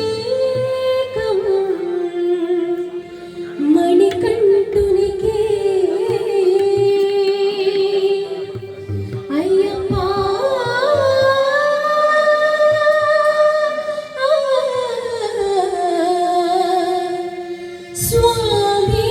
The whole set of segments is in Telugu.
నయ్యభిషేకం మణికంఠునికే అయ్యప్ప స్వామి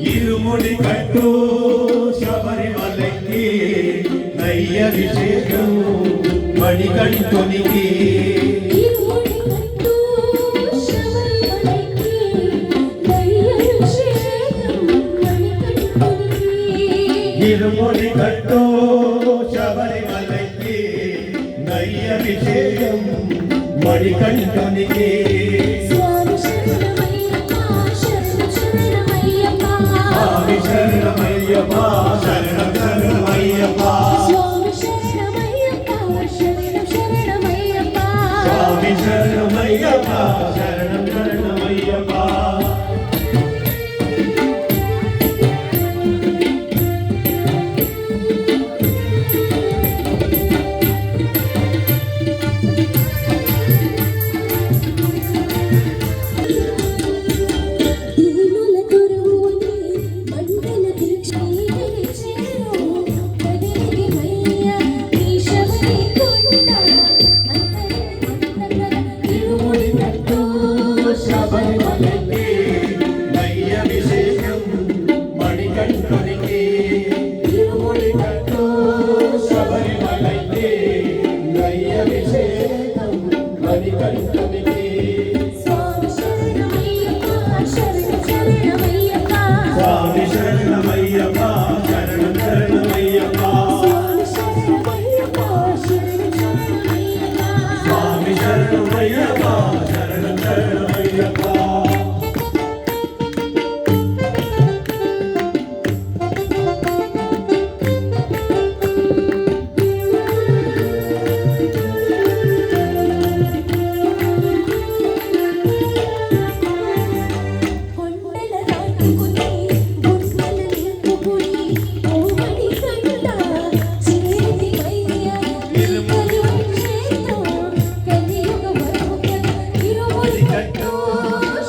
ఇరుముడి కట్టు శబరిమలకి నయ్యభిషేకం మణికంఠునికి ఇరుముడి కట్టు శబరిమలకి నయ్యభిషేకం మణికంఠునికి శరణమయ్యప్ప శరణం శరణమయ్యప్ప స్వామి శరణమయ్యప్ప శరణం శరణమయ్యప్ప స్వామి శరణమయ్యప్ప శరణం శరణమయ్యప్ప శబరిమలకి నయ్యభిషేకం మణికంఠునికి ఇరుముడి కట్టు శబరిమలకి నయ్యభిషేకం మణికంఠునికి స్వామి శరణమయ్యప్ప శరణం శరణమయ్యప్ప స్వామి శరణమయ్యప్ప శరణం శరణమయ్యప్ప స్వామి శరణమయ్యప్ప శరణం శరణమయ్యప్ప స్వామి శరణమయ్యప్ప శరణం శరణమయ్యప్ప కొండల దాటుకుని గుట్టల నింపుకుని ఓమడి కంట చేరితివయ్య నీకలు చేతో కలియుగ వరముక ఇరుముడి కట్టు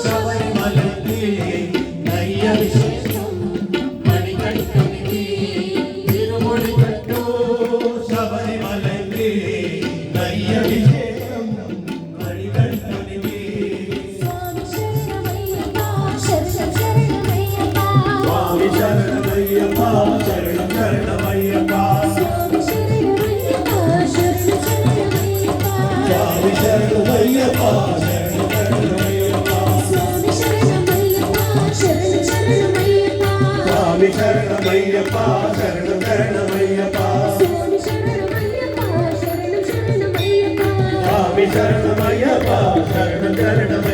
శబరిమలకి నయ్యభిషేకం మణికంఠునికి ఇరుముడి కట్టు శబరిమలకి నయ్యభిషేకం మణికంఠునికి స్వామి శరణమయ్యప్ప శరణం శరణమయ్యప్ప స్వామి శరణమయ్యప్ప శరణం శరణమయ్యప్ప స్వామి శరణమయ్యప్ప శరణం శరణమయ్యప్ప స్వామి శరణమయ్యప్ప శరణం శరణమయ్యప్ప స్వామి శరణమయ్యప్ప శరణం శరణమయ్యప్ప స్వామి శరణమయ్యప్ప శరణం శరణమయ్యప్ప స్వామి శరణమయ్యప్ప శరణం శరణమయ్యప్ప స్వామి శరణమయ్యప్ప శరణం శరణమయ్యప్ప